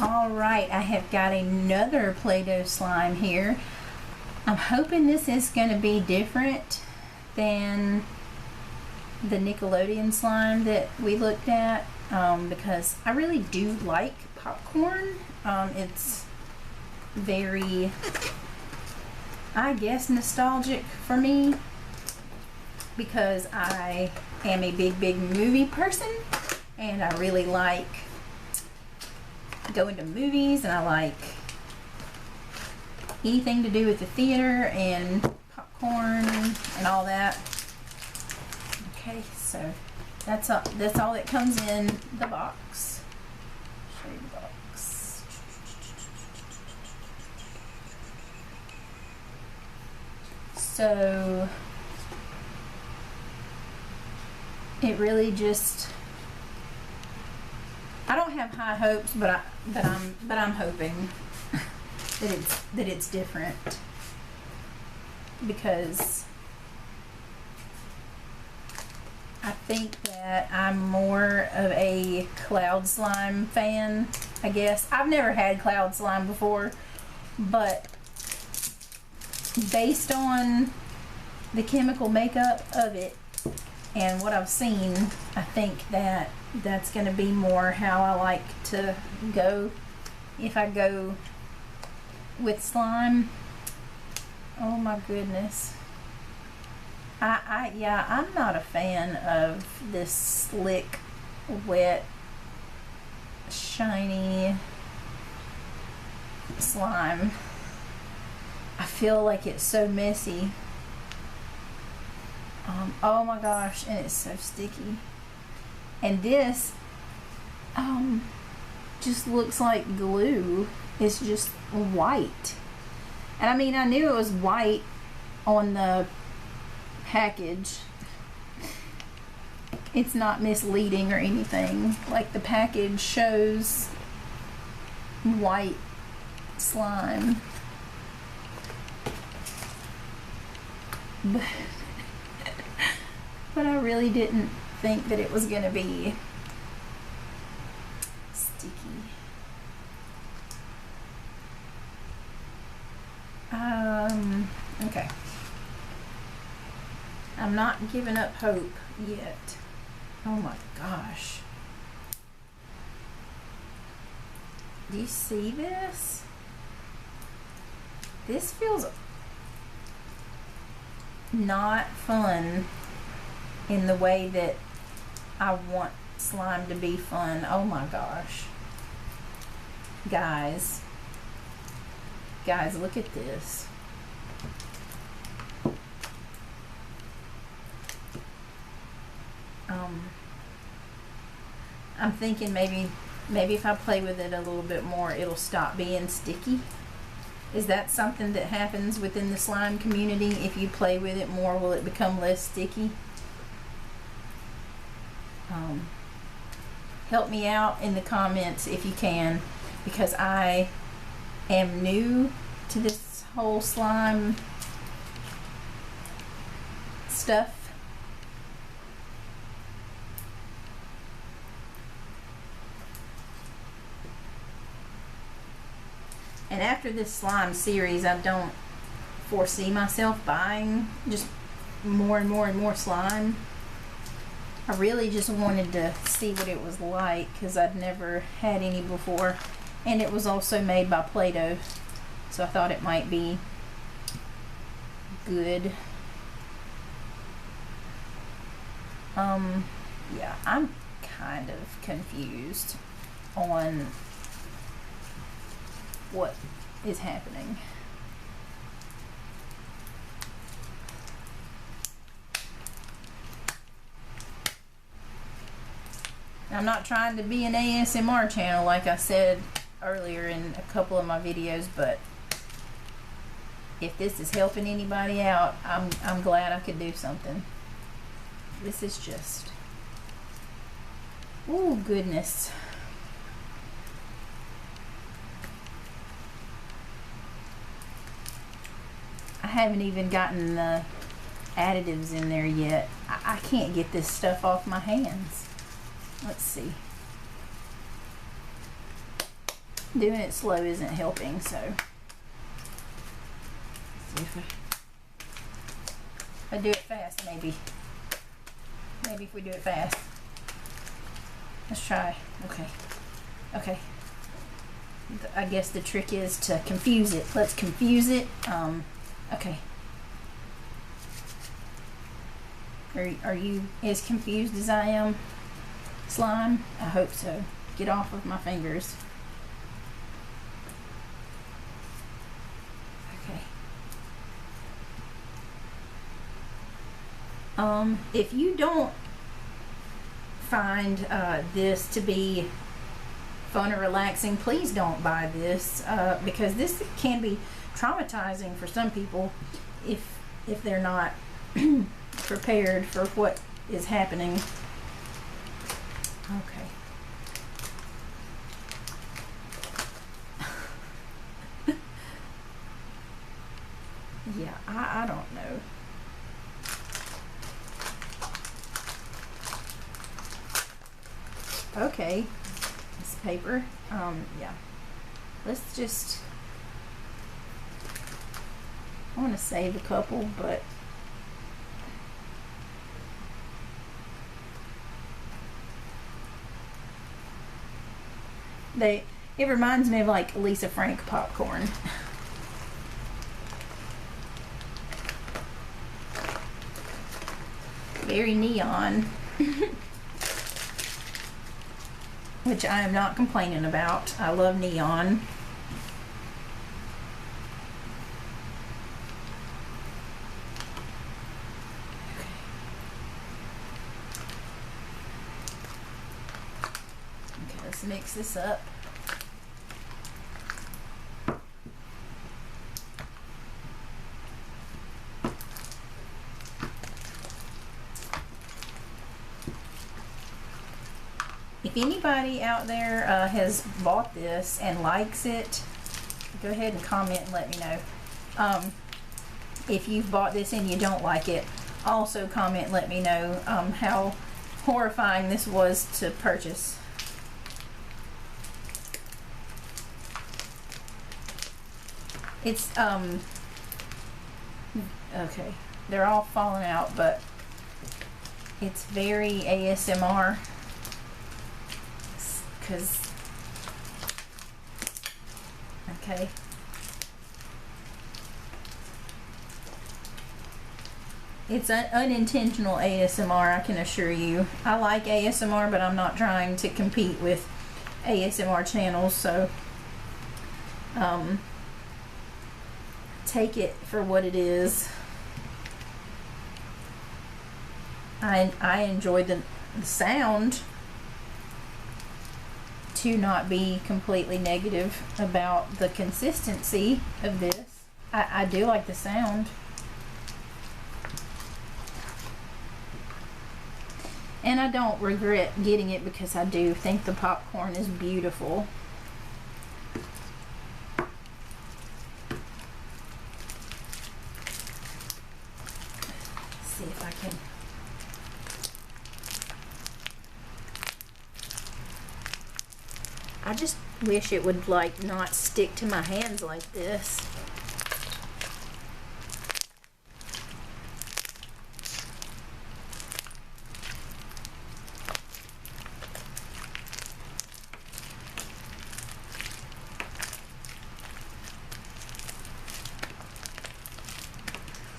Alright, I have got another Play-Doh slime here. I'm hoping this is going to be different than the Nickelodeon slime that we looked at, because I really do like popcorn. It's very, I guess, nostalgic for me because I am a big movie person and I really like going to movies, and I like anything to do with the theater and popcorn and all that. Okay, so that's all that comes in the box. Show you the box. So it really just, I don't have high hopes, but I'm hoping that it's different, because I think that I'm more of a cloud slime fan, I guess. I've never had cloud slime before, but based on the chemical makeup of it and what I've seen, I think that that's going to be more how I like to go if I go with slime. Oh my goodness. Yeah, I'm not a fan of this slick, wet, shiny slime. I feel like it's so messy. Oh my gosh, and it's so sticky. And this just looks like glue. It's just white. And I mean, I knew it was white on the package. It's not misleading or anything. Like, the package shows white slime. But I really didn't think that it was going to be sticky. Okay. I'm not giving up hope yet. Oh my gosh. Do you see this? This feels not fun in the way that I want slime to be fun. Oh my gosh. Guys, look at this. I'm thinking maybe if I play with it a little bit more, it'll stop being sticky. Is that something that happens within the slime community? If you play with it more, will it become less sticky? Help me out in the comments if you can, because I am new to this whole slime stuff. And after this slime series, I don't foresee myself buying just more and more slime. I really just wanted to see what it was like, because I'd never had any before. And it was also made by Play-Doh, so I thought it might be good. Yeah, I'm kind of confused on what is happening. I'm not trying to be an ASMR channel like I said earlier in a couple of my videos, but if this is helping anybody out, I'm glad I could do something. This is just, oh goodness. I haven't even gotten the additives in there yet. I can't get this stuff off my hands. Let's see. Doing it slow isn't helping, so. See if I do it fast, maybe. Maybe if we do it fast. Let's try. Okay. Okay. I guess the trick is to confuse it. Let's confuse it. Okay. Are you as confused as I am, slime? I hope so. Get off of my fingers. Okay. If you don't find this to be fun or relaxing, please don't buy this because this can be traumatizing for some people if they're not prepared for what is happening. Okay. Yeah, I don't know. Okay, this paper, yeah. Let's just, I want to save a couple, but it reminds me of like Lisa Frank popcorn. Very neon. Which I am not complaining about. I love neon. Okay, let's mix this up. If anybody out there has bought this and likes it, go ahead and comment and let me know. If you've bought this and you don't like it, also comment and let me know how horrifying this was to purchase. It's, okay, they're all falling out, but it's very ASMR. Okay. It's an unintentional ASMR, I can assure you. I like ASMR, but I'm not trying to compete with ASMR channels, so take it for what it is. I enjoy the sound. To not be completely negative about the consistency of this. I do like the sound. And I don't regret getting it because I do think the popcorn is beautiful. Let's see if I can. I just wish it would like not stick to my hands like this.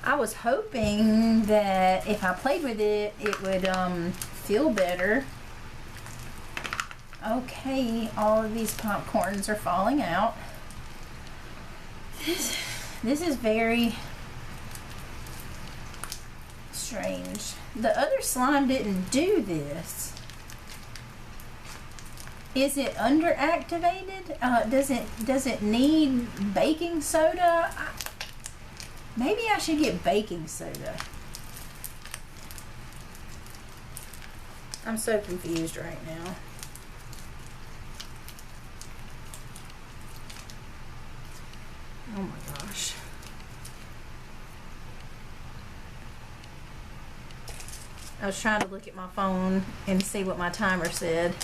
I was hoping that if I played with it, it would feel better. Okay, all of these popcorns are falling out. This is very strange. The other slime didn't do this. Is it underactivated? Does it need baking soda? Maybe I should get baking soda. I'm so confused right now. Oh my gosh. I was trying to look at my phone and see what my timer said.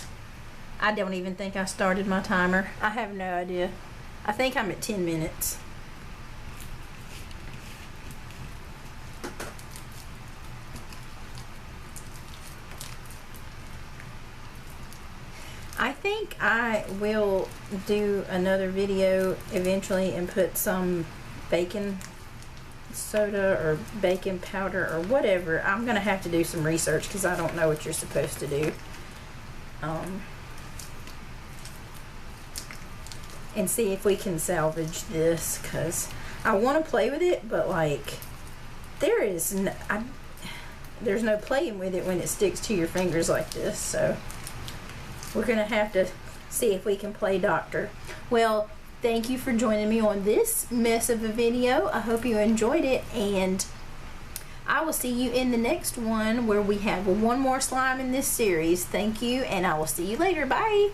I don't even think I started my timer. I have no idea. I think I'm at 10 minutes. I think I will do another video eventually and put some baking soda or baking powder or whatever. I'm gonna have to do some research because I don't know what you're supposed to do. And see if we can salvage this, because I want to play with it, but like there's no playing with it when it sticks to your fingers like this. So we're gonna have to see if we can play doctor. Well, thank you for joining me on this mess of a video. I hope you enjoyed it, and I will see you in the next one where we have one more slime in this series. Thank you, and I will see you later. Bye.